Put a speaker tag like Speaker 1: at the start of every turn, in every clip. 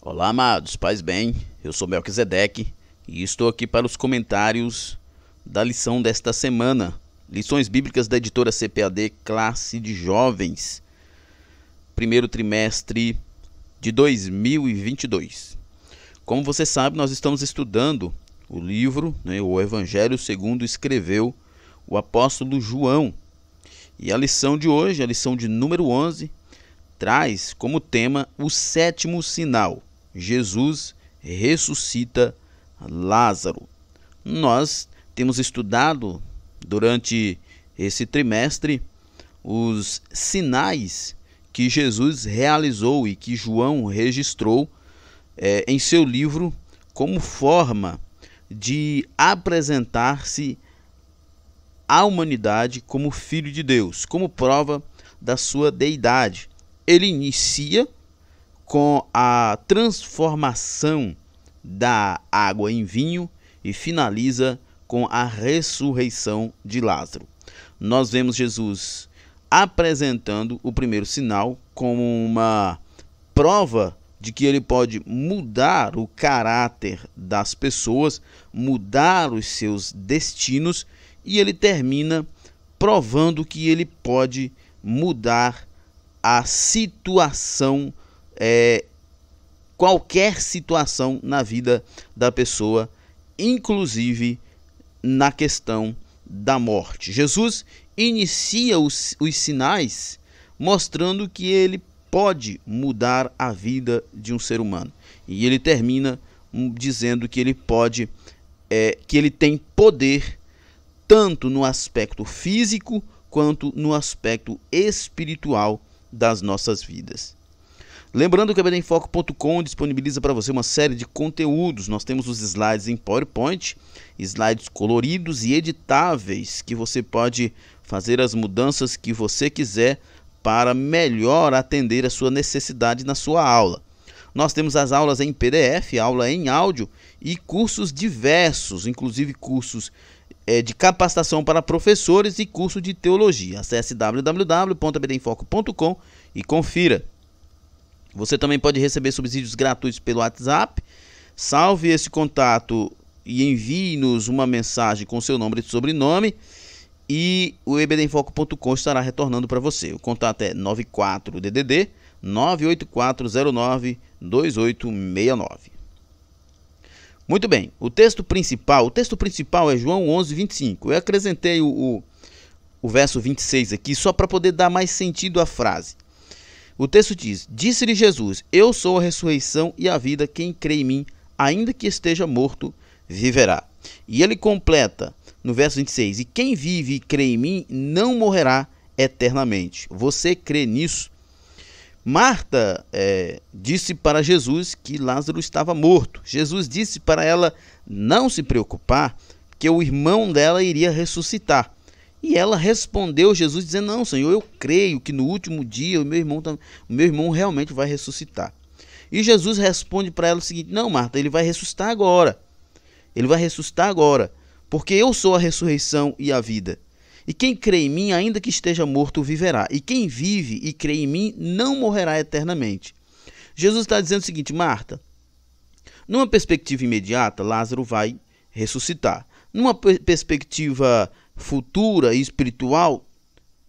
Speaker 1: Olá, amados, paz bem, eu sou Melquisedeque e estou aqui para os comentários da lição desta semana. Lições bíblicas da editora CPAD, classe de jovens, primeiro trimestre de 2022. Como você sabe, nós estamos estudando o livro, o Evangelho segundo escreveu o apóstolo João. E a lição de hoje, a lição de número 11, traz como tema o sétimo sinal. Jesus ressuscita Lázaro. Nós temos estudado durante esse trimestre os sinais que Jesus realizou e que João registrou em seu livro como forma de apresentar-se à humanidade como Filho de Deus, como prova da sua deidade. Ele inicia com a transformação da água em vinho e finaliza com a ressurreição de Lázaro. Nós vemos Jesus apresentando o primeiro sinal como uma prova de que ele pode mudar o caráter das pessoas, mudar os seus destinos, e ele termina provando que ele pode mudar a situação, qualquer situação na vida da pessoa, inclusive na questão da morte. Jesus inicia os sinais mostrando que ele pode mudar a vida de um ser humano. E ele termina dizendo que ele pode, que ele tem poder tanto no aspecto físico quanto no aspecto espiritual das nossas vidas. Lembrando que a EBDemfoco.com disponibiliza para você uma série de conteúdos. Nós temos os slides em PowerPoint, slides coloridos e editáveis, que você pode fazer as mudanças que você quiser para melhor atender a sua necessidade na sua aula. Nós temos as aulas em PDF, aula em áudio e cursos diversos, inclusive cursos de capacitação para professores e curso de teologia. Acesse www.ebdemfoco.com e confira. Você também pode receber subsídios gratuitos pelo WhatsApp. Salve esse contato e envie-nos uma mensagem com seu nome e sobrenome e o ebdemfoco.com estará retornando para você. O contato é 94DDD 984092869. Muito bem, o texto principal é João 11:25. Eu acrescentei o verso 26 aqui só para poder dar mais sentido à frase. O texto diz: Disse-lhe Jesus, eu sou a ressurreição e a vida, quem crê em mim, ainda que esteja morto, viverá. E ele completa no verso 26, e quem vive e crê em mim, não morrerá eternamente. Você crê nisso? Marta disse para Jesus que Lázaro estava morto. Jesus disse para ela não se preocupar, que o irmão dela iria ressuscitar. E ela respondeu Jesus dizendo, não, Senhor, eu creio que no último dia o meu irmão realmente vai ressuscitar. E Jesus responde para ela o seguinte, não, Marta, ele vai ressuscitar agora. Ele vai ressuscitar agora, porque eu sou a ressurreição e a vida. E quem crê em mim, ainda que esteja morto, viverá. E quem vive e crê em mim, não morrerá eternamente. Jesus está dizendo o seguinte, Marta, numa perspectiva imediata, Lázaro vai ressuscitar. Numa perspectiva futura e espiritual,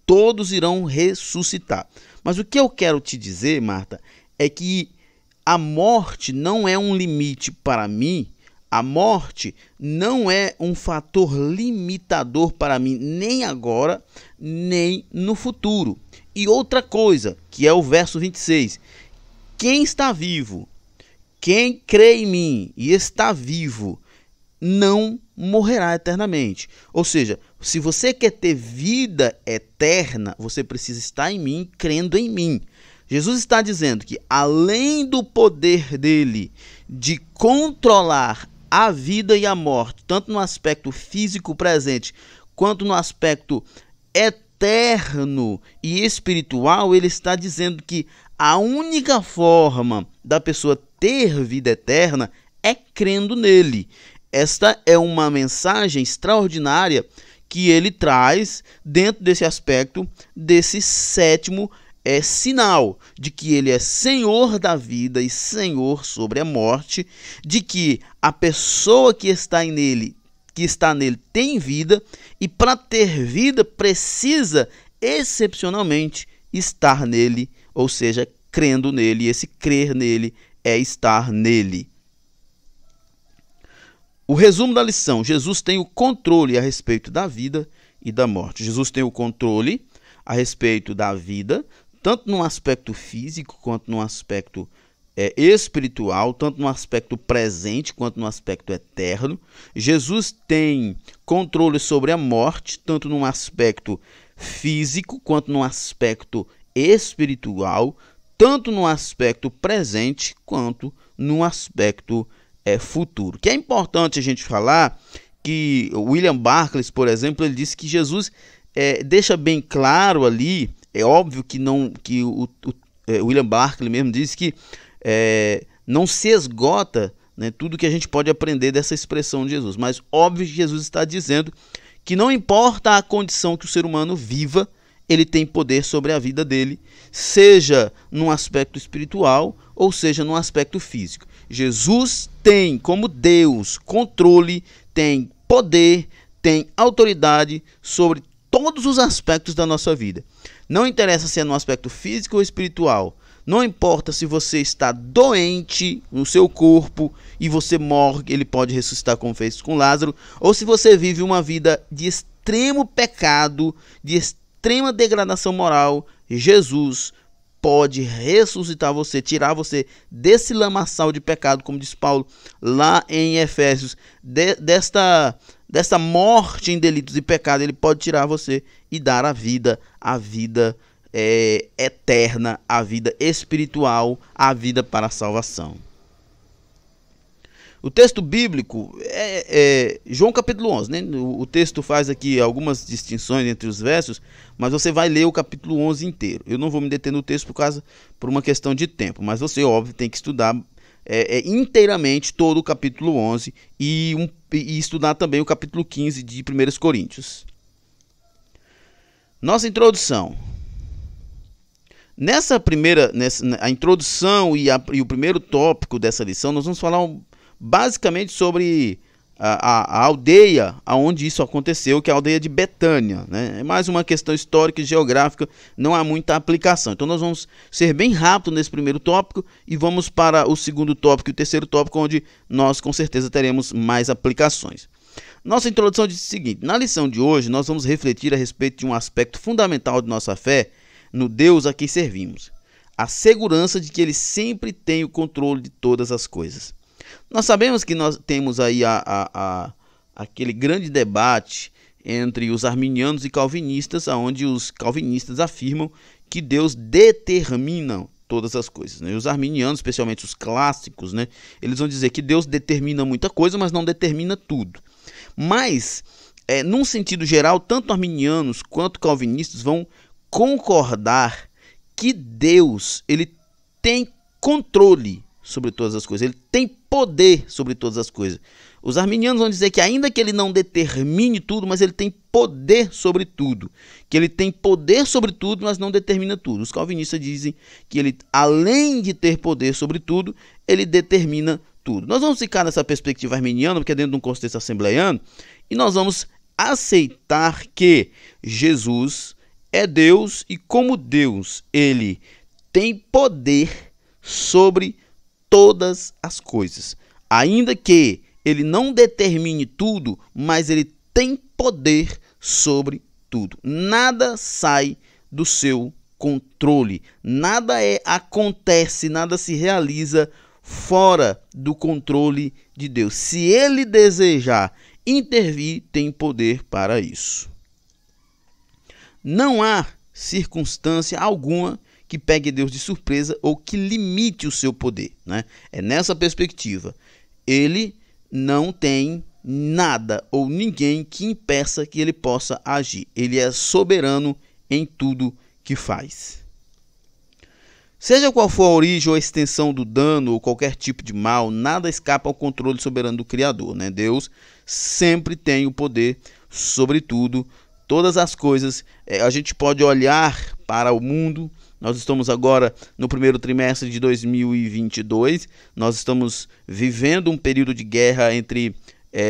Speaker 1: todos irão ressuscitar. Mas o que eu quero te dizer, Marta, é que a morte não é um limite para mim. A morte não é um fator limitador para mim, nem agora, nem no futuro. E outra coisa, que é o verso 26. Quem está vivo, quem crê em mim e está vivo, não morrerá eternamente. Ou seja, se você quer ter vida eterna, você precisa estar em mim, crendo em mim. Jesus está dizendo que além do poder dele de controlar a vida e a morte, tanto no aspecto físico presente, quanto no aspecto eterno e espiritual, ele está dizendo que a única forma da pessoa ter vida eterna é crendo nele. Esta é uma mensagem extraordinária que ele traz dentro desse aspecto, desse sétimo é sinal de que ele é Senhor da vida e Senhor sobre a morte, de que a pessoa que está nele tem vida, e para ter vida precisa excepcionalmente estar nele, ou seja, crendo nele. E esse crer nele é estar nele. O resumo da lição: Jesus tem o controle a respeito da vida e da morte. Jesus tem o controle a respeito da vida, tanto no aspecto físico quanto no aspecto espiritual, tanto no aspecto presente quanto no aspecto eterno. Jesus tem controle sobre a morte, tanto no aspecto físico quanto no aspecto espiritual, tanto no aspecto presente quanto no aspecto futuro. Que é importante a gente falar que William Barclay, por exemplo, ele disse que Jesus deixa bem claro ali, é óbvio que não, que o William Barclay mesmo disse que não se esgota, né, tudo que a gente pode aprender dessa expressão de Jesus, mas óbvio que Jesus está dizendo que não importa a condição que o ser humano viva, ele tem poder sobre a vida dele, seja num aspecto espiritual ou seja num aspecto físico. Jesus tem, como Deus, controle, tem poder, tem autoridade sobre todos os aspectos da nossa vida. Não interessa se é no aspecto físico ou espiritual. Não importa se você está doente no seu corpo e você morre, ele pode ressuscitar como fez com Lázaro, ou se você vive uma vida de extremo pecado, de extrema degradação moral, Jesus pode ressuscitar você, tirar você desse lamaçal de pecado, como diz Paulo lá em Efésios, desta morte em delitos e pecado. Ele pode tirar você e dar a vida eterna, a vida espiritual, a vida para a salvação. O texto bíblico é João capítulo 11, né? O texto faz aqui algumas distinções entre os versos, mas você vai ler o capítulo 11 inteiro. Eu não vou me deter no texto por uma questão de tempo, mas você, óbvio, tem que estudar inteiramente todo o capítulo 11 e estudar também o capítulo 15 de 1 Coríntios. Nossa introdução. A introdução e o primeiro tópico dessa lição, nós vamos falar basicamente sobre a aldeia onde isso aconteceu, que é a aldeia de Betânia, né? É mais uma questão histórica e geográfica, não há muita aplicação. Então nós vamos ser bem rápido nesse primeiro tópico e vamos para o segundo tópico e o terceiro tópico, onde nós com certeza teremos mais aplicações. Nossa introdução diz o seguinte: na lição de hoje nós vamos refletir a respeito de um aspecto fundamental de nossa fé no Deus a quem servimos, a segurança de que ele sempre tem o controle de todas as coisas. Nós sabemos que nós temos aí aquele grande debate entre os arminianos e calvinistas, onde os calvinistas afirmam que Deus determina todas as coisas, né? Os arminianos, especialmente os clássicos, né, eles vão dizer que Deus determina muita coisa, mas não determina tudo. Mas, num sentido geral, tanto arminianos quanto calvinistas vão concordar que Deus, ele tem controle sobre todas as coisas, ele tem poder sobre todas as coisas. Os arminianos vão dizer que ainda que ele não determine tudo, mas ele tem poder sobre tudo, que ele tem poder sobre tudo, mas não determina tudo. Os calvinistas dizem que ele, além de ter poder sobre tudo, ele determina tudo. Nós vamos ficar nessa perspectiva arminiana, porque é dentro de um contexto assembleiano, e nós vamos aceitar que Jesus é Deus, e como Deus, ele tem poder sobre todas as coisas. Ainda que ele não determine tudo, mas ele tem poder sobre tudo. Nada sai do seu controle. Nada acontece, nada se realiza fora do controle de Deus. Se ele desejar intervir, tem poder para isso. Não há circunstância alguma que pegue Deus de surpresa ou que limite o seu poder, né? É nessa perspectiva. Ele não tem nada ou ninguém que impeça que ele possa agir. Ele é soberano em tudo que faz. Seja qual for a origem ou a extensão do dano ou qualquer tipo de mal, nada escapa ao controle soberano do Criador, né? Deus sempre tem o poder sobre tudo, todas as coisas. A gente pode olhar para o mundo Nós estamos agora no primeiro trimestre de 2022, nós estamos vivendo um período de guerra entre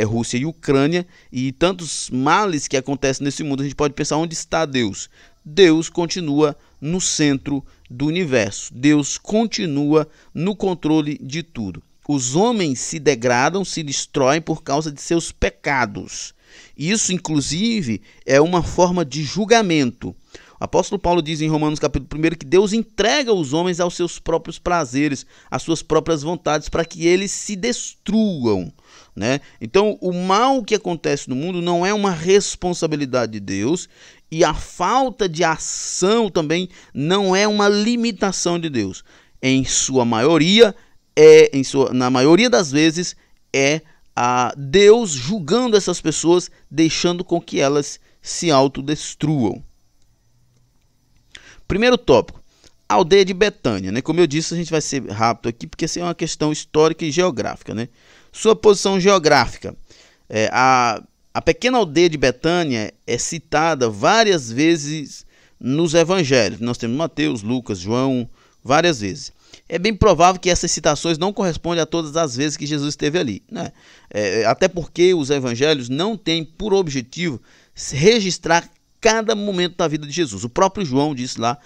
Speaker 1: Rússia e Ucrânia, e tantos males que acontecem nesse mundo. A gente pode pensar, onde está Deus? Deus continua no centro do universo. Deus continua no controle de tudo. Os homens se degradam, se destroem por causa de seus pecados. Isso, inclusive, é uma forma de julgamento. O apóstolo Paulo diz em Romanos capítulo 1 que Deus entrega os homens aos seus próprios prazeres, às suas próprias vontades, para que eles se destruam, né? Então, o mal que acontece no mundo não é uma responsabilidade de Deus, e a falta de ação também não é uma limitação de Deus. Em sua maioria, na maioria das vezes, é a Deus julgando essas pessoas, deixando com que elas se autodestruam. Primeiro tópico, a aldeia de Betânia, né? Como eu disse, a gente vai ser rápido aqui, porque essa é uma questão histórica e geográfica, né? Sua posição geográfica. A pequena aldeia de Betânia é citada várias vezes nos evangelhos. Nós temos Mateus, Lucas, João, várias vezes. É bem provável que essas citações não correspondem a todas as vezes que Jesus esteve ali, né? Até porque os evangelhos não têm por objetivo registrar cada momento da vida de Jesus. O próprio João diz lá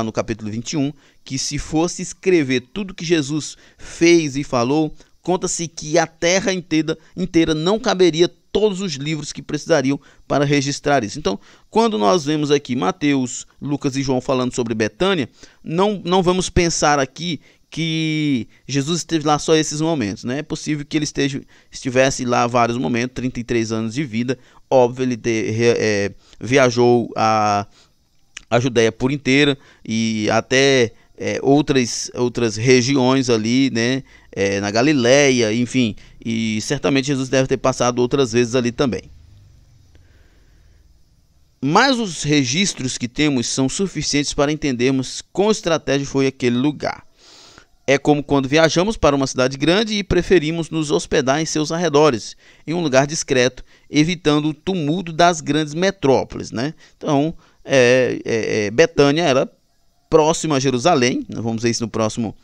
Speaker 1: no capítulo 21, que se fosse escrever tudo que Jesus fez e falou, conta-se que a terra inteira não caberia todos os livros que precisariam para registrar isso. Então, quando nós vemos aqui Mateus, Lucas e João falando sobre Betânia, não vamos pensar aqui que Jesus esteve lá só esses momentos, né? É possível que ele estivesse lá vários momentos, 33 anos de vida. Óbvio, ele viajou a Judéia por inteira e até outras regiões ali, né? Na Galileia, enfim, e certamente Jesus deve ter passado outras vezes ali também. Mas os registros que temos são suficientes para entendermos quão estratégico foi aquele lugar. É como quando viajamos para uma cidade grande e preferimos nos hospedar em seus arredores, em um lugar discreto, evitando o tumulto das grandes metrópoles, né? Então, Betânia era próxima a Jerusalém, vamos ver isso no próximo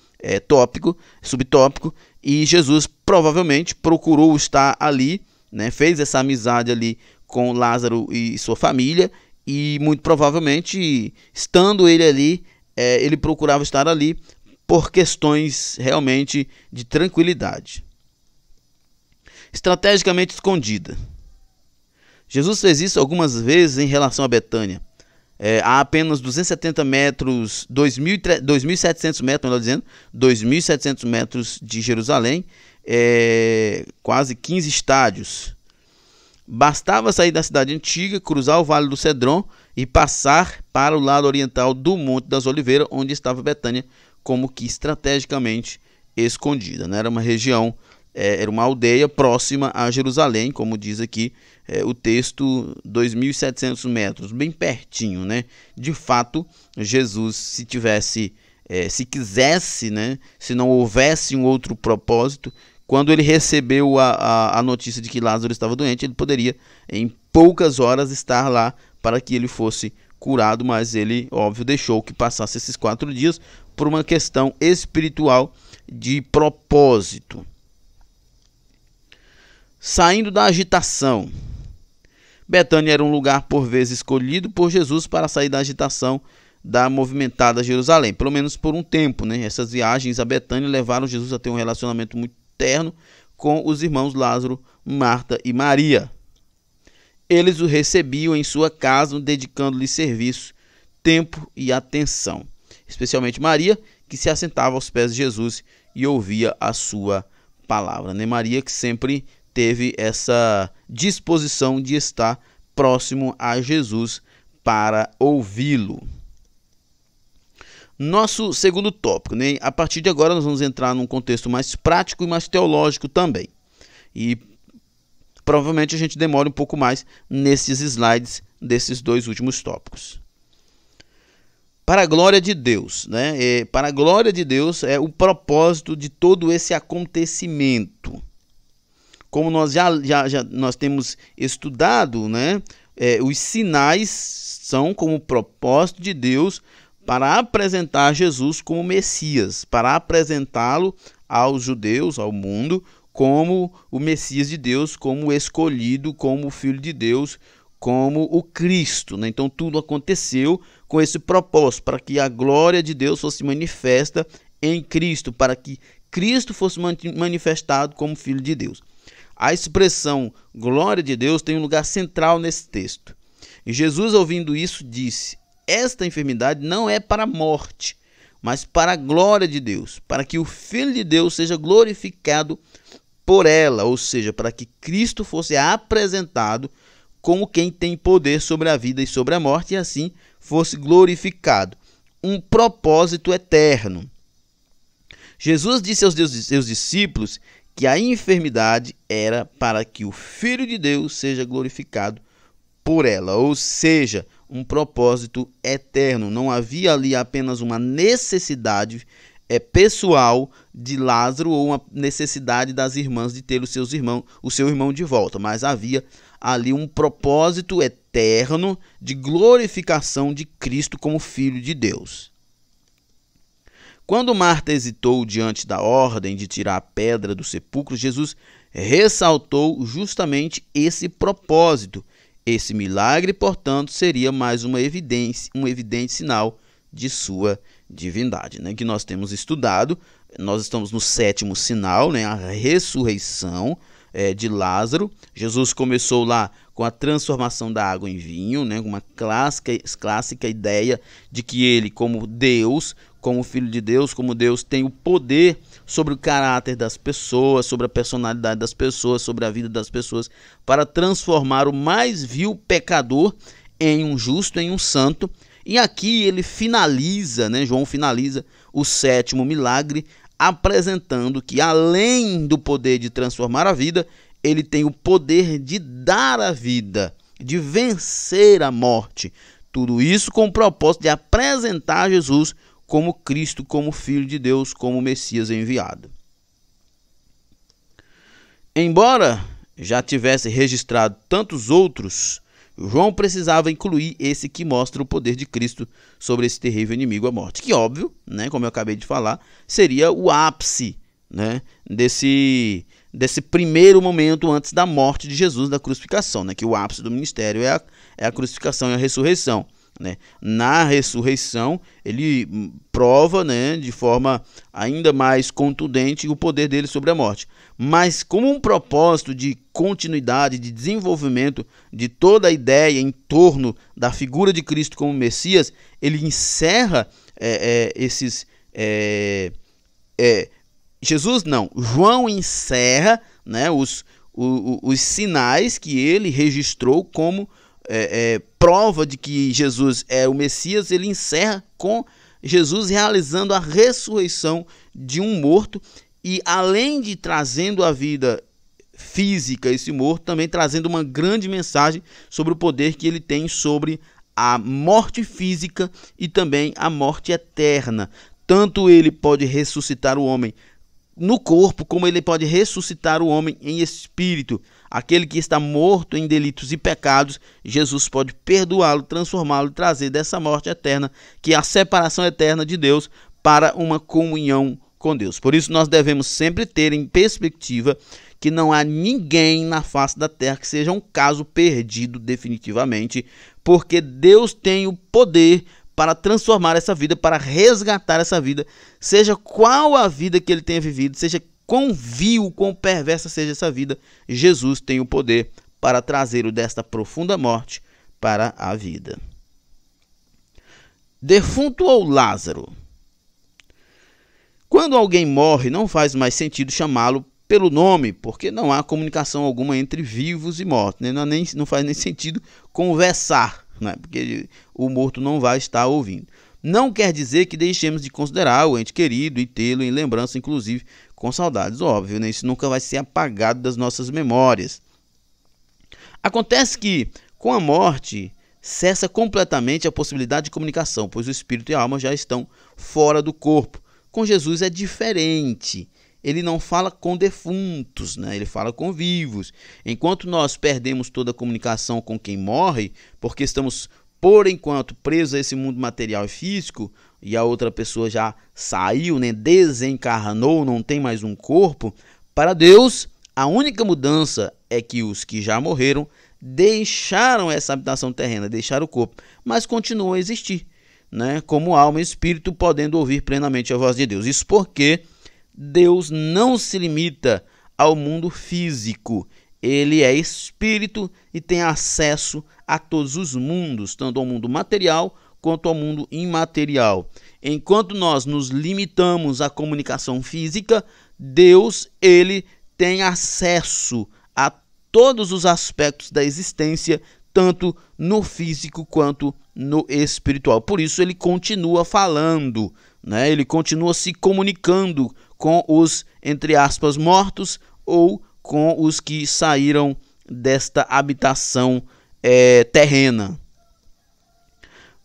Speaker 1: subtópico, e Jesus provavelmente procurou estar ali, né? Fez essa amizade ali com Lázaro e sua família, e muito provavelmente, estando ele ali, ele procurava estar ali por questões realmente de tranquilidade. Estrategicamente escondida. Jesus fez isso algumas vezes em relação a Betânia. Há apenas 270 metros, 2.700 metros, melhor dizendo, 2.700 metros de Jerusalém, quase 15 estádios. Bastava sair da cidade antiga, cruzar o Vale do Cedron e passar para o lado oriental do Monte das Oliveiras, onde estava Betânia, como que estrategicamente escondida, né? Era uma região, era uma aldeia próxima a Jerusalém, como diz aqui o texto, 2.700 metros, bem pertinho, né? De fato, Jesus, se quisesse, né? Se não houvesse um outro propósito, quando ele recebeu a notícia de que Lázaro estava doente, ele poderia em poucas horas estar lá para que ele fosse curado, mas ele, óbvio, deixou que passasse esses 4 dias por uma questão espiritual de propósito. Saindo da agitação. Betânia era um lugar por vezes escolhido por Jesus para sair da agitação da movimentada Jerusalém, pelo menos por um tempo, né? Essas viagens a Betânia levaram Jesus a ter um relacionamento muito terno com os irmãos Lázaro, Marta e Maria. Eles o recebiam em sua casa, dedicando-lhe serviço, tempo e atenção. Especialmente Maria, que se assentava aos pés de Jesus e ouvia a sua palavra, né? Maria que sempre teve essa disposição de estar próximo a Jesus para ouvi-lo. Nosso segundo tópico, né? A partir de agora nós vamos entrar num contexto mais prático e mais teológico também. E provavelmente a gente demora um pouco mais nesses slides desses 2 últimos tópicos. Para a glória de Deus, né? Para a glória de Deus é o propósito de todo esse acontecimento. Como nós nós temos estudado, né? Os sinais são como propósito de Deus para apresentar Jesus como Messias, para apresentá-lo aos judeus, ao mundo, como o Messias de Deus, como o escolhido, como o Filho de Deus, como o Cristo, né? Então tudo aconteceu com esse propósito, para que a glória de Deus fosse manifesta em Cristo, para que Cristo fosse manifestado como Filho de Deus. A expressão glória de Deus tem um lugar central nesse texto. E Jesus, ouvindo isso, disse: esta enfermidade não é para a morte, mas para a glória de Deus, para que o Filho de Deus seja glorificado por ela, ou seja, para que Cristo fosse apresentado como quem tem poder sobre a vida e sobre a morte, e assim fosse glorificado. Um propósito eterno. Jesus disse aos seus discípulos que a enfermidade era para que o Filho de Deus seja glorificado por ela, ou seja, um propósito eterno. Não havia ali apenas uma necessidade pessoal de Lázaro ou uma necessidade das irmãs de ter o seu irmão de volta, mas havia ali um propósito eterno de glorificação de Cristo como Filho de Deus. Quando Marta hesitou diante da ordem de tirar a pedra do sepulcro, Jesus ressaltou justamente esse propósito. Esse milagre, portanto, seria mais um evidente sinal de sua divindade, né? Que nós temos estudado. Nós estamos no 7º sinal, né? A ressurreição de Lázaro. Jesus começou lá com a transformação da água em vinho, né? Uma clássica ideia de que ele, como Deus, como Filho de Deus, como Deus, tem o poder sobre o caráter das pessoas, sobre a personalidade das pessoas, sobre a vida das pessoas, para transformar o mais vil pecador em um justo, em um santo. E aqui ele finaliza, né? João finaliza o 7º milagre, apresentando que, além do poder de transformar a vida, ele tem o poder de dar a vida, de vencer a morte. Tudo isso com o propósito de apresentar Jesus como Cristo, como Filho de Deus, como Messias enviado. Embora já tivesse registrado tantos outros, João precisava incluir esse que mostra o poder de Cristo sobre esse terrível inimigo, a morte. Que, óbvio, né, como eu acabei de falar, seria o ápice, né, desse primeiro momento antes da morte de Jesus, da crucificação, né, que o ápice do ministério é a crucificação e a ressurreição. Né? Na ressurreição, ele prova, né, de forma ainda mais contundente o poder dele sobre a morte. Mas como um propósito de continuidade, de desenvolvimento de toda a ideia em torno da figura de Cristo como Messias, ele encerra João encerra, né, os sinais que ele registrou como prova de que Jesus é o Messias. Ele encerra com Jesus realizando a ressurreição de um morto, e além de trazendo a vida física esse morto, também trazendo uma grande mensagem sobre o poder que ele tem sobre a morte física e também a morte eterna. Tanto ele pode ressuscitar o homem no corpo, como ele pode ressuscitar o homem em espírito. Aquele que está morto em delitos e pecados, Jesus pode perdoá-lo, transformá-lo e trazer dessa morte eterna, que é a separação eterna de Deus, para uma comunhão com Deus. Por isso nós devemos sempre ter em perspectiva que não há ninguém na face da terra que seja um caso perdido definitivamente, porque Deus tem o poder para transformar essa vida, para resgatar essa vida, seja qual a vida que ele tenha vivido, seja quão vil, quão perversa seja essa vida, Jesus tem o poder para trazê-lo desta profunda morte para a vida. Defunto ou Lázaro? Quando alguém morre, não faz mais sentido chamá-lo pelo nome, porque não há comunicação alguma entre vivos e mortos, né? Não faz nem sentido conversar, né? Porque o morto não vai estar ouvindo. Não quer dizer que deixemos de considerar o ente querido e tê-lo em lembrança, inclusive com saudades, óbvio, né? Isso nunca vai ser apagado das nossas memórias. Acontece que, com a morte, cessa completamente a possibilidade de comunicação, pois o espírito e a alma já estão fora do corpo. Com Jesus é diferente. Ele não fala com defuntos, né? Ele fala com vivos. Enquanto nós perdemos toda a comunicação com quem morre, porque estamos por enquanto preso a esse mundo material e físico, e a outra pessoa já saiu, né, desencarnou, não tem mais um corpo, para Deus a única mudança é que os que já morreram deixaram essa habitação terrena, deixaram o corpo, mas continuam a existir, né, como alma e espírito, podendo ouvir plenamente a voz de Deus. Isso porque Deus não se limita ao mundo físico, ele é espírito e tem acesso a todos os mundos, tanto ao mundo material quanto ao mundo imaterial. Enquanto nós nos limitamos à comunicação física, Deus, ele tem acesso a todos os aspectos da existência, tanto no físico quanto no espiritual. Por isso ele continua falando, né? Ele continua se comunicando com os, entre aspas, mortos ou com os que saíram desta habitação terrena.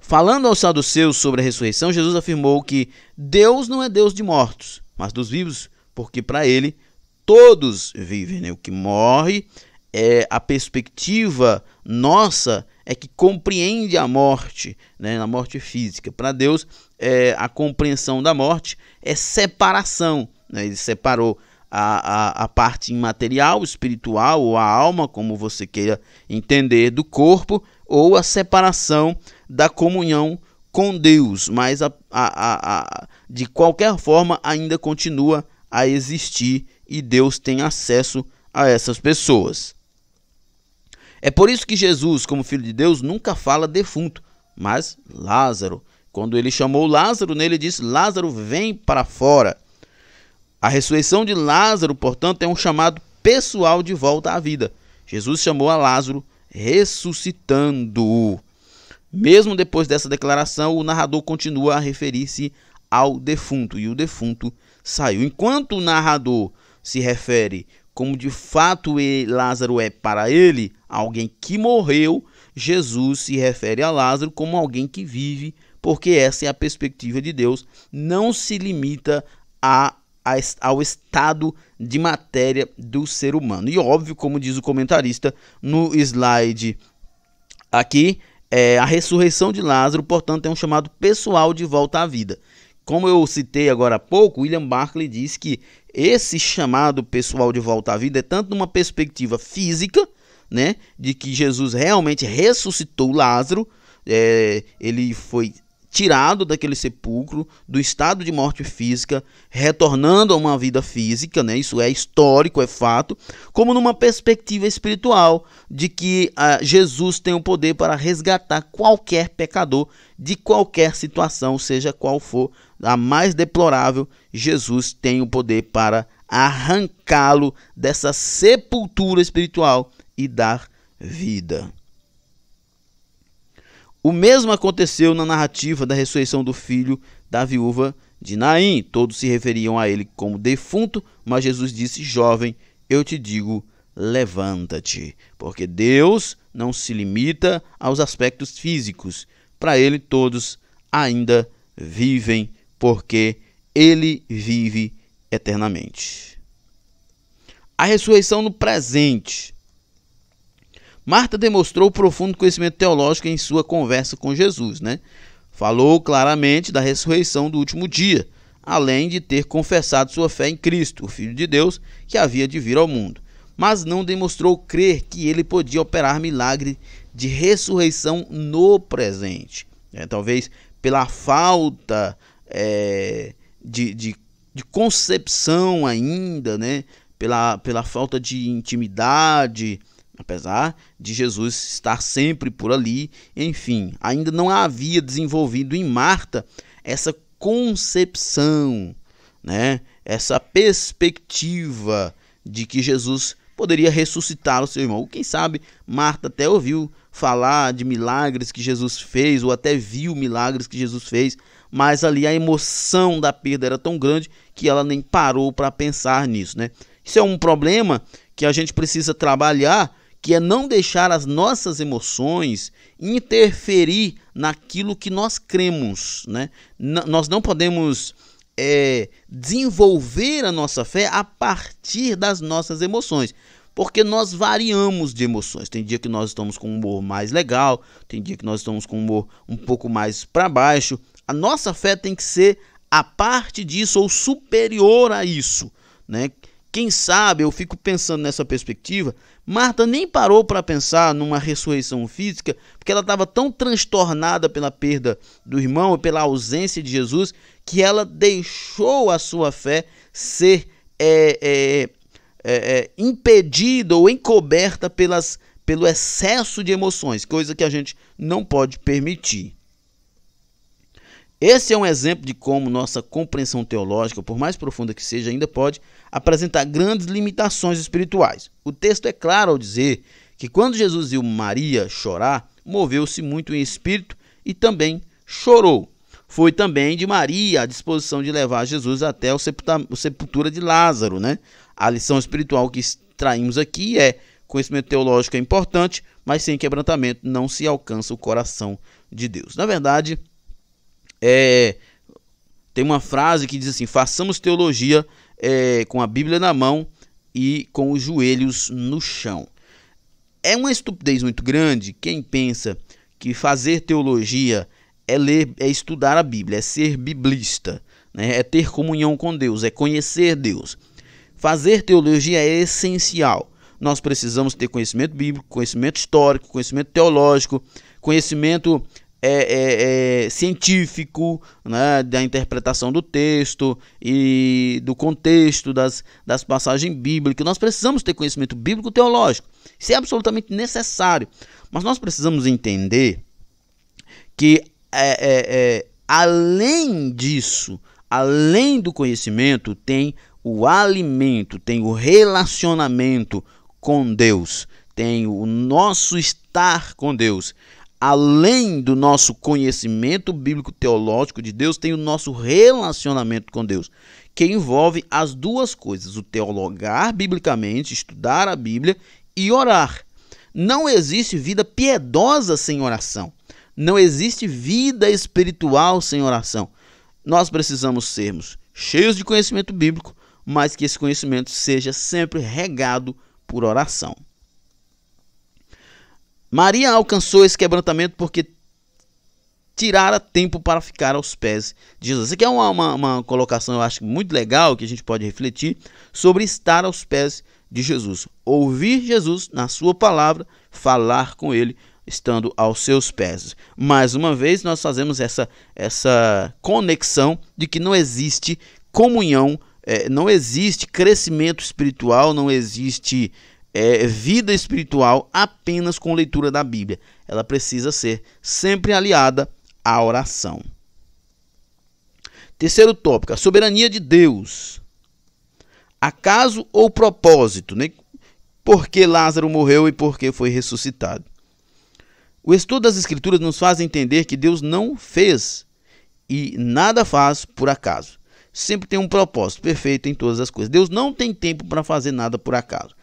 Speaker 1: Falando aos saduceus sobre a ressurreição, Jesus afirmou que Deus não é Deus de mortos, mas dos vivos, porque para ele todos vivem, né? O que morre é a perspectiva nossa, é que compreende a morte, né? A morte física. Para Deus, a compreensão da morte é separação, né? Ele separou a parte imaterial, espiritual, ou a alma, como você queira entender, do corpo, ou a separação da comunhão com Deus, mas de qualquer forma ainda continua a existir e Deus tem acesso a essas pessoas. É por isso que Jesus, como Filho de Deus, nunca fala defunto, mas Lázaro. Quando ele chamou Lázaro, ele disse: Lázaro, vem para fora. A ressurreição de Lázaro, portanto, é um chamado pessoal de volta à vida. Jesus chamou a Lázaro ressuscitando-o. Mesmo depois dessa declaração, o narrador continua a referir-se ao defunto, e o defunto saiu. Enquanto o narrador se refere como de fato Lázaro é para ele, alguém que morreu, Jesus se refere a Lázaro como alguém que vive, porque essa é a perspectiva de Deus, não se limita ao estado de matéria do ser humano. E óbvio, como diz o comentarista no slide aqui, a ressurreição de Lázaro, portanto, é um chamado pessoal de volta à vida. Como eu citei agora há pouco, William Barclay diz que esse chamado pessoal de volta à vida é tanto numa perspectiva física, né, de que Jesus realmente ressuscitou Lázaro, ele foi tirado daquele sepulcro, do estado de morte física, retornando a uma vida física, né? Isso é histórico, é fato, como numa perspectiva espiritual, de que Jesus tem o poder para resgatar qualquer pecador de qualquer situação, seja qual for a mais deplorável. Jesus tem o poder para arrancá-lo dessa sepultura espiritual e dar vida. O mesmo aconteceu na narrativa da ressurreição do filho da viúva de Naim. Todos se referiam a ele como defunto, mas Jesus disse: jovem, eu te digo, levanta-te. Porque Deus não se limita aos aspectos físicos. Para ele todos ainda vivem, porque ele vive eternamente. A ressurreição no presente. Marta demonstrou profundo conhecimento teológico em sua conversa com Jesus, né? Falou claramente da ressurreição do último dia, além de ter confessado sua fé em Cristo, o Filho de Deus, que havia de vir ao mundo. Mas não demonstrou crer que ele podia operar milagre de ressurreição no presente. Talvez pela falta de concepção ainda, né? Pela falta de intimidade, apesar de Jesus estar sempre por ali, enfim, ainda não havia desenvolvido em Marta essa concepção, né? Essa perspectiva de que Jesus poderia ressuscitar o seu irmão. Quem sabe Marta até ouviu falar de milagres que Jesus fez, ou até viu milagres que Jesus fez, mas ali a emoção da perda era tão grande que ela nem parou para pensar nisso, né? Isso é um problema que a gente precisa trabalhar, que é não deixar as nossas emoções interferir naquilo que nós cremos, né? Nós não podemos desenvolver a nossa fé a partir das nossas emoções, porque nós variamos de emoções. Tem dia que nós estamos com um humor mais legal, tem dia que nós estamos com um humor um pouco mais para baixo. A nossa fé tem que ser a parte disso ou superior a isso, né? Quem sabe, eu fico pensando nessa perspectiva, Marta nem parou para pensar numa ressurreição física, porque ela estava tão transtornada pela perda do irmão, pela ausência de Jesus, que ela deixou a sua fé ser impedida ou encoberta pelo excesso de emoções, coisa que a gente não pode permitir. Esse é um exemplo de como nossa compreensão teológica, por mais profunda que seja, ainda pode apresentar grandes limitações espirituais. O texto é claro ao dizer que quando Jesus viu Maria chorar, moveu-se muito em espírito e também chorou. Foi também de Maria a disposição de levar Jesus até a sepultura de Lázaro, né? A lição espiritual que extraímos aqui é: conhecimento teológico é importante, mas sem quebrantamento não se alcança o coração de Deus. Na verdade, tem uma frase que diz assim: façamos teologia com a Bíblia na mão e com os joelhos no chão. É uma estupidez muito grande quem pensa que fazer teologia é estudar a Bíblia, é ser biblista, né? É ter comunhão com Deus, é conhecer Deus. Fazer teologia é essencial. Nós precisamos ter conhecimento bíblico, conhecimento histórico, conhecimento teológico, conhecimento científico, né, da interpretação do texto e do contexto das passagens bíblicas. Nós precisamos ter conhecimento bíblico teológico. Isso é absolutamente necessário. Mas nós precisamos entender que além disso, além do conhecimento, tem o alimento, tem o relacionamento com Deus, tem o nosso estar com Deus. Além do nosso conhecimento bíblico teológico de Deus, tem o nosso relacionamento com Deus, que envolve as duas coisas: o teologar biblicamente, estudar a Bíblia, e orar. Não existe vida piedosa sem oração. Não existe vida espiritual sem oração. Nós precisamos sermos cheios de conhecimento bíblico, mas que esse conhecimento seja sempre regado por oração. Maria alcançou esse quebrantamento porque tirara tempo para ficar aos pés de Jesus. Isso aqui é uma colocação, eu acho, muito legal, que a gente pode refletir sobre estar aos pés de Jesus. Ouvir Jesus na sua palavra, falar com ele, estando aos seus pés. Mais uma vez, nós fazemos essa conexão de que não existe comunhão, não existe crescimento espiritual, não existe vida espiritual apenas com leitura da Bíblia. Ela precisa ser sempre aliada à oração. Terceiro tópico: a soberania de Deus. Acaso ou propósito, né? Por que Lázaro morreu e por que foi ressuscitado? O estudo das Escrituras nos faz entender que Deus não fez e nada faz por acaso. Sempre tem um propósito perfeito em todas as coisas. Deus não tem tempo para fazer nada por acaso.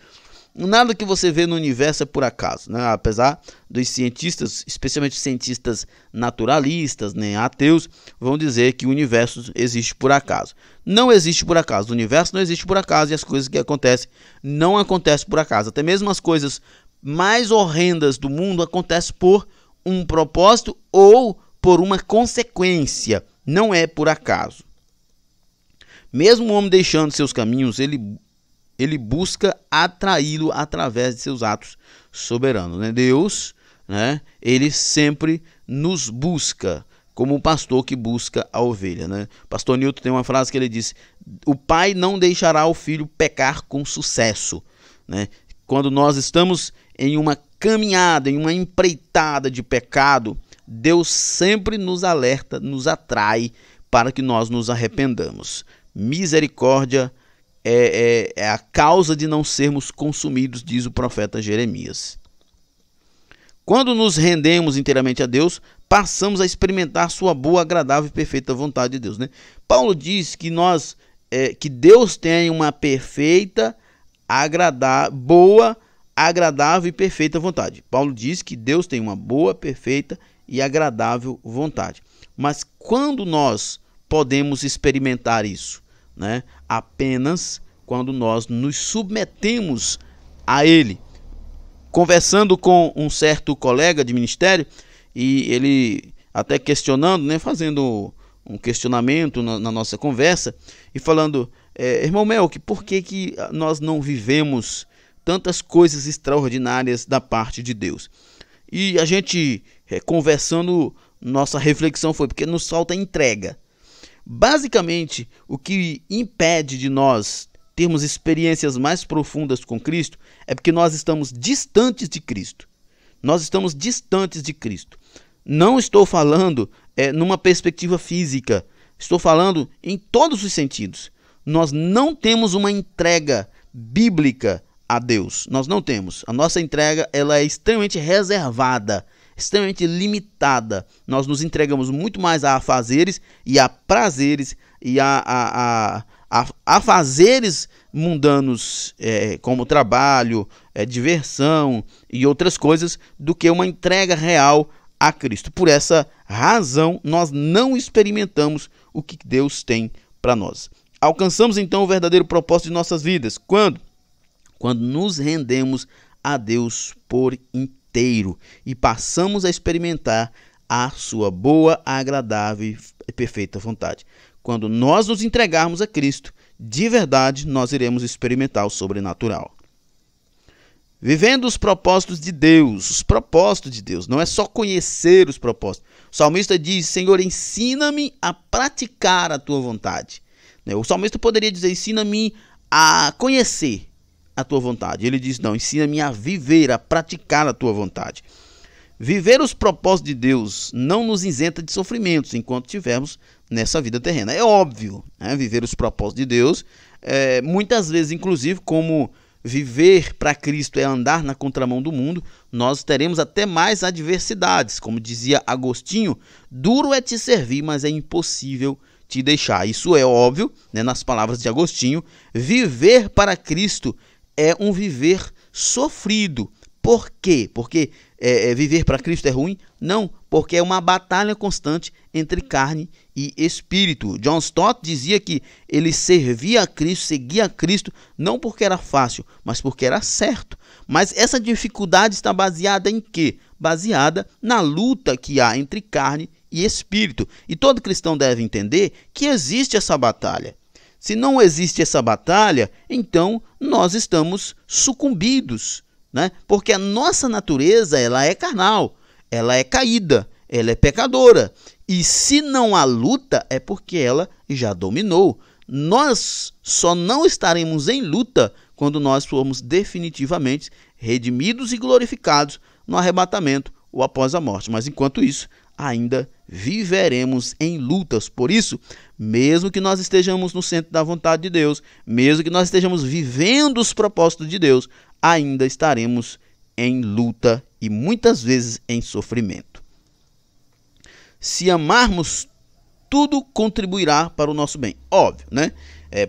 Speaker 1: Nada que você vê no universo é por acaso, né? Apesar dos cientistas, especialmente cientistas naturalistas, né, ateus, vão dizer que o universo existe por acaso. Não existe por acaso. O universo não existe por acaso e as coisas que acontecem não acontecem por acaso. Até mesmo as coisas mais horrendas do mundo acontecem por um propósito ou por uma consequência. Não é por acaso. Mesmo o homem deixando seus caminhos, ele busca atraí-lo através de seus atos soberanos, né? Deus, né, ele sempre nos busca, como o pastor que busca a ovelha, né? O pastor Newton tem uma frase que ele diz: o pai não deixará o filho pecar com sucesso, né? Quando nós estamos em uma caminhada, em uma empreitada de pecado, Deus sempre nos alerta, nos atrai para que nós nos arrependamos. Misericórdia é a causa de não sermos consumidos, diz o profeta Jeremias. Quando nos rendemos inteiramente a Deus, passamos a experimentar sua boa, agradável e perfeita vontade de Deus, né? Paulo diz que que Deus tem uma perfeita, boa, agradável e perfeita vontade. Paulo diz que Deus tem uma boa, perfeita e agradável vontade. Mas quando nós podemos experimentar isso, né? Apenas quando nós nos submetemos a ele. Conversando com um certo colega de ministério, e ele até questionando, né, fazendo um questionamento na nossa conversa, e falando, irmão Melk, por que nós não vivemos tantas coisas extraordinárias da parte de Deus? E a gente conversando, nossa reflexão foi porque nos falta entrega. Basicamente, o que impede de nós termos experiências mais profundas com Cristo é porque nós estamos distantes de Cristo. Nós estamos distantes de Cristo. Não estou falando numa perspectiva física, estou falando em todos os sentidos. Nós não temos uma entrega bíblica a Deus. Nós não temos. A nossa entrega ela é extremamente reservada, extremamente limitada. Nós nos entregamos muito mais a afazeres e a prazeres e a afazeres mundanos, como trabalho, diversão e outras coisas, do que uma entrega real a Cristo. Por essa razão, nós não experimentamos o que Deus tem para nós. Alcançamos então o verdadeiro propósito de nossas vidas. Quando nos rendemos a Deus por inteiro e passamos a experimentar a sua boa, agradável e perfeita vontade. Quando nós nos entregarmos a Cristo, de verdade, nós iremos experimentar o sobrenatural. Vivendo os propósitos de Deus, não é só conhecer os propósitos. O salmista diz, Senhor, ensina-me a praticar a tua vontade. O salmista poderia dizer, ensina-me a conhecer a tua vontade. Ele diz, não, ensina-me a viver, a praticar a tua vontade. Viver os propósitos de Deus não nos isenta de sofrimentos enquanto estivermos nessa vida terrena. É óbvio, né? Viver os propósitos de Deus, muitas vezes, inclusive, como viver para Cristo é andar na contramão do mundo, nós teremos até mais adversidades. Como dizia Agostinho, duro é te servir, mas é impossível te deixar. Isso é óbvio, né? Nas palavras de Agostinho, viver para Cristo é um viver sofrido. Por quê? Porque viver para Cristo é ruim? Não, porque é uma batalha constante entre carne e espírito. John Stott dizia que ele servia a Cristo, seguia a Cristo, não porque era fácil, mas porque era certo. Mas essa dificuldade está baseada em quê? Baseada na luta que há entre carne e espírito. E todo cristão deve entender que existe essa batalha. Se não existe essa batalha, então nós estamos sucumbidos, né? Porque a nossa natureza ela é carnal, ela é caída, ela é pecadora. E se não há luta, é porque ela já dominou. Nós só não estaremos em luta quando nós formos definitivamente redimidos e glorificados no arrebatamento ou após a morte. Mas enquanto isso, ainda viveremos em lutas. Por isso, mesmo que nós estejamos no centro da vontade de Deus, mesmo que nós estejamos vivendo os propósitos de Deus, ainda estaremos em luta e muitas vezes em sofrimento. Se amarmos, tudo contribuirá para o nosso bem. Óbvio, né?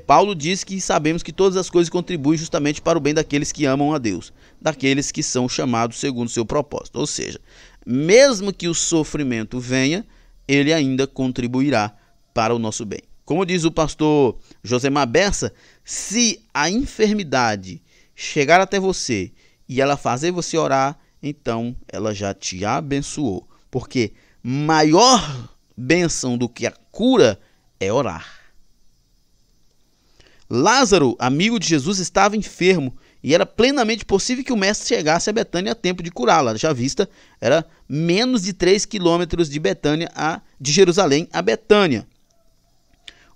Speaker 1: Paulo diz que sabemos que todas as coisas contribuem justamente para o bem daqueles que amam a Deus, daqueles que são chamados segundo o seu propósito. Ou seja, mesmo que o sofrimento venha, ele ainda contribuirá para o nosso bem. Como diz o pastor Josemar Bessa, se a enfermidade chegar até você e ela fazer você orar, então ela já te abençoou. Porque maior bênção do que a cura é orar. Lázaro, amigo de Jesus, estava enfermo e era plenamente possível que o mestre chegasse a Betânia a tempo de curá-la. Já vista, era menos de 3 quilômetros de Jerusalém a Betânia.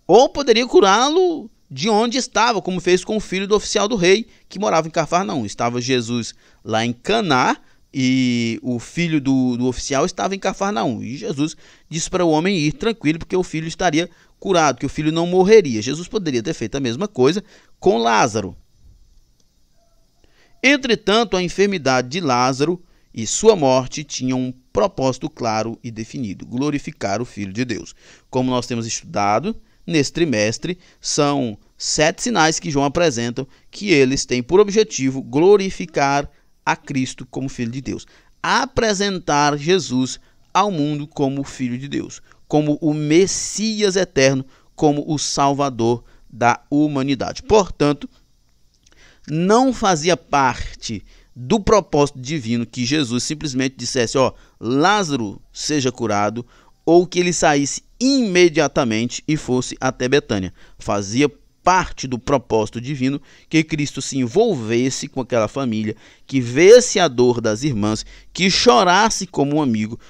Speaker 1: Ou poderia curá-lo de onde estava, como fez com o filho do oficial do rei, que morava em Cafarnaum. Estava Jesus lá em Caná e o filho do oficial estava em Cafarnaum. E Jesus disse para o homem ir tranquilo, porque o filho estaria curado, que o filho não morreria. Jesus poderia ter feito a mesma coisa com Lázaro. Entretanto, a enfermidade de Lázaro e sua morte tinham um propósito claro e definido: glorificar o Filho de Deus. Como nós temos estudado neste trimestre, são 7 sinais que João apresenta que eles têm por objetivo glorificar a Cristo como Filho de Deus. Apresentar Jesus ao mundo como o Filho de Deus, como o Messias eterno, como o Salvador da humanidade. Portanto, não fazia parte do propósito divino que Jesus simplesmente dissesse, ó, Lázaro seja curado, ou que ele saísse imediatamente e fosse até Betânia. Fazia parte do propósito divino que Cristo se envolvesse com aquela família, que visse a dor das irmãs, que chorasse como um amigo,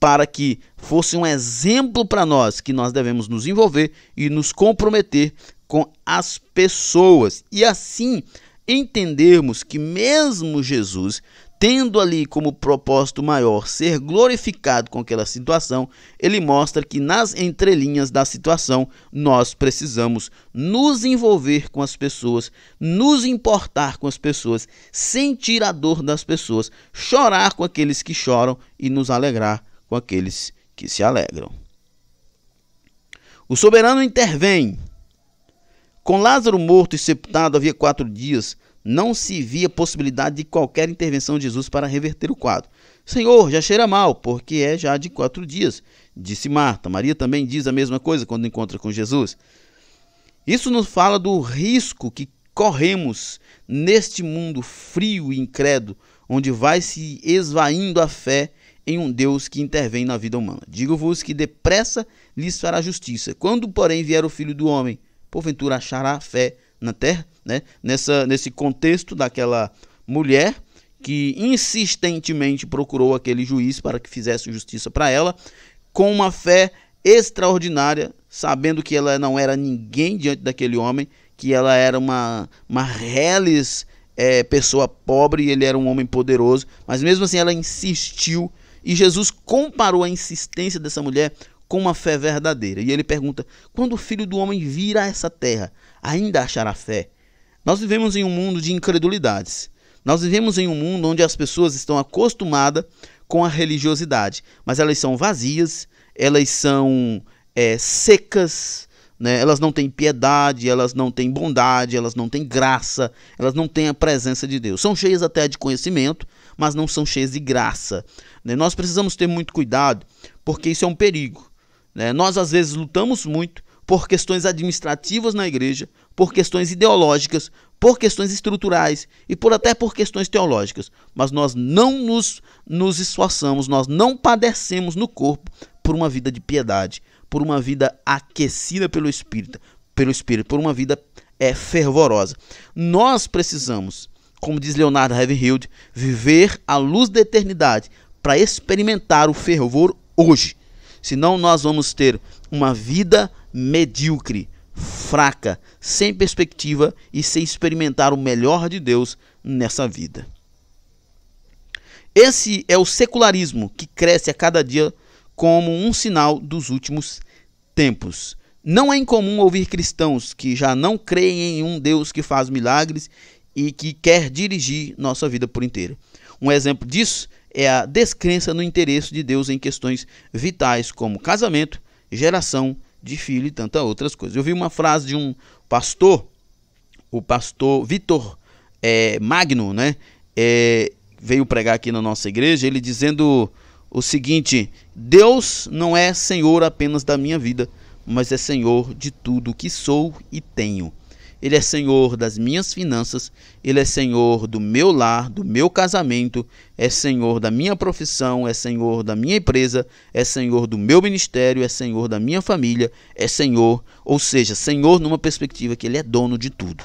Speaker 1: para que fosse um exemplo para nós que nós devemos nos envolver e nos comprometer com as pessoas. E assim entendermos que mesmo Jesus, tendo ali como propósito maior ser glorificado com aquela situação, ele mostra que nas entrelinhas da situação nós precisamos nos envolver com as pessoas, nos importar com as pessoas, sentir a dor das pessoas, chorar com aqueles que choram e nos alegrar com aqueles que se alegram. O soberano intervém. Com Lázaro morto e sepultado havia 4 dias, não se via possibilidade de qualquer intervenção de Jesus para reverter o quadro. Senhor, já cheira mal, porque é já de 4 dias, disse Marta. Maria também diz a mesma coisa quando encontra com Jesus. Isso nos fala do risco que corremos neste mundo frio e incrédulo, onde vai se esvaindo a fé em um Deus que intervém na vida humana. Digo-vos que depressa lhes fará justiça. Quando, porém, vier o Filho do Homem, porventura achará fé na terra, né? Nesse contexto daquela mulher que insistentemente procurou aquele juiz para que fizesse justiça para ela, com uma fé extraordinária, sabendo que ela não era ninguém diante daquele homem, que ela era uma reles pessoa pobre e ele era um homem poderoso, mas mesmo assim ela insistiu, e Jesus comparou a insistência dessa mulher com uma fé verdadeira. E ele pergunta, quando o Filho do Homem vir a essa terra, ainda achará fé? Nós vivemos em um mundo de incredulidades. Nós vivemos em um mundo onde as pessoas estão acostumadas com a religiosidade, mas elas são vazias, elas são secas, né? Elas não têm piedade, elas não têm bondade, elas não têm graça, elas não têm a presença de Deus. São cheias até de conhecimento, mas não são cheias de graça, né? Nós precisamos ter muito cuidado, porque isso é um perigo, né? Nós às vezes lutamos muito por questões administrativas na igreja, por questões ideológicas, por questões estruturais e até por questões teológicas, mas nós não nos esforçamos, nós não padecemos no corpo por uma vida de piedade, por uma vida aquecida pelo Espírito, por uma vida fervorosa. Nós precisamos, como diz Leonardo Ravenhild, viver à luz da eternidade para experimentar o fervor hoje. Senão nós vamos ter uma vida medíocre, fraca, sem perspectiva e sem experimentar o melhor de Deus nessa vida. Esse é o secularismo que cresce a cada dia como um sinal dos últimos tempos. Não é incomum ouvir cristãos que já não creem em um Deus que faz milagres e que quer dirigir nossa vida por inteira. Um exemplo disso é a descrença no interesse de Deus em questões vitais como casamento, geração de filho e tantas outras coisas. Eu vi uma frase de um pastor, o pastor Vitor Magno, né? Veio pregar aqui na nossa igreja, ele dizendo o seguinte: Deus não é Senhor apenas da minha vida, mas é Senhor de tudo que sou e tenho. Ele é Senhor das minhas finanças, Ele é Senhor do meu lar, do meu casamento, é Senhor da minha profissão, é Senhor da minha empresa, é Senhor do meu ministério, é Senhor da minha família, é Senhor, ou seja, Senhor numa perspectiva que Ele é dono de tudo.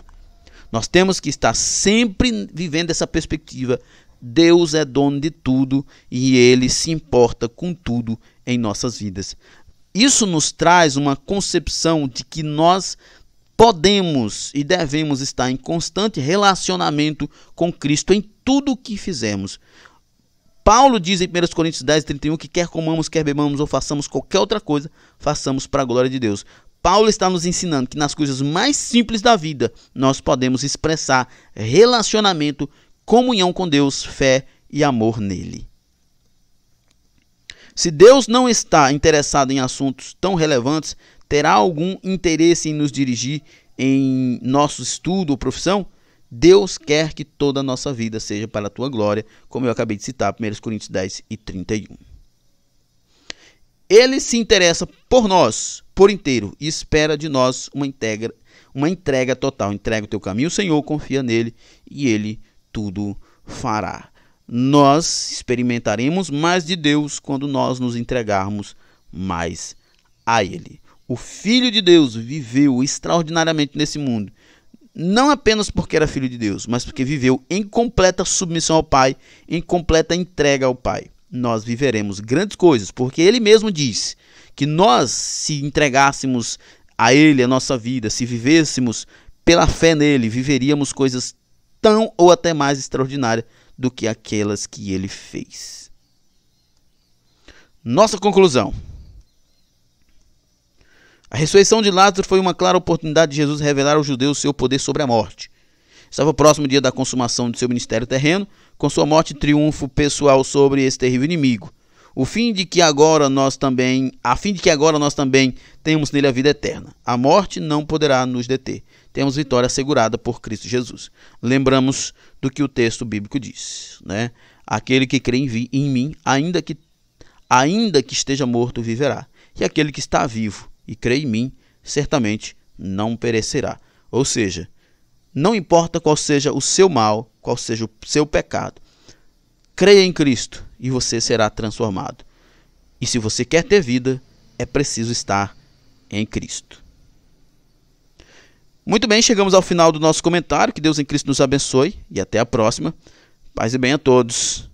Speaker 1: Nós temos que estar sempre vivendo essa perspectiva. Deus é dono de tudo e Ele se importa com tudo em nossas vidas. Isso nos traz uma concepção de que nós podemos e devemos estar em constante relacionamento com Cristo em tudo o que fizermos. Paulo diz em 1 Coríntios 10:31 que quer comamos, quer bebamos ou façamos qualquer outra coisa, façamos para a glória de Deus. Paulo está nos ensinando que nas coisas mais simples da vida nós podemos expressar relacionamento, comunhão com Deus, fé e amor nele. Se Deus não está interessado em assuntos tão relevantes, terá algum interesse em nos dirigir em nosso estudo ou profissão? Deus quer que toda a nossa vida seja para a tua glória, como eu acabei de citar, 1 Coríntios 10:31. Ele se interessa por nós, por inteiro, e espera de nós uma entrega total. Entrega o teu caminho ao Senhor, confia nele e ele tudo fará. Nós experimentaremos mais de Deus quando nós nos entregarmos mais a ele. O Filho de Deus viveu extraordinariamente nesse mundo, não apenas porque era Filho de Deus, mas porque viveu em completa submissão ao Pai, em completa entrega ao Pai. Nós viveremos grandes coisas, porque ele mesmo disse que nós, se entregássemos a ele a nossa vida, se vivêssemos pela fé nele, viveríamos coisas tão ou até mais extraordinárias do que aquelas que ele fez. Nossa conclusão. A ressurreição de Lázaro foi uma clara oportunidade de Jesus revelar aos judeus seu poder sobre a morte. Estava próximo o dia da consumação de seu ministério terreno, com sua morte e triunfo pessoal sobre esse terrível inimigo. A fim de que agora nós também tenhamos nele a vida eterna. A morte não poderá nos deter. Temos vitória assegurada por Cristo Jesus. Lembramos do que o texto bíblico diz, né? Aquele que crê em mim, ainda que esteja morto, viverá. E aquele que está vivo e crê em mim, certamente não perecerá. Ou seja, não importa qual seja o seu mal, qual seja o seu pecado, creia em Cristo e você será transformado. E se você quer ter vida, é preciso estar em Cristo. Muito bem, chegamos ao final do nosso comentário. Que Deus em Cristo nos abençoe e até a próxima. Paz e bem a todos.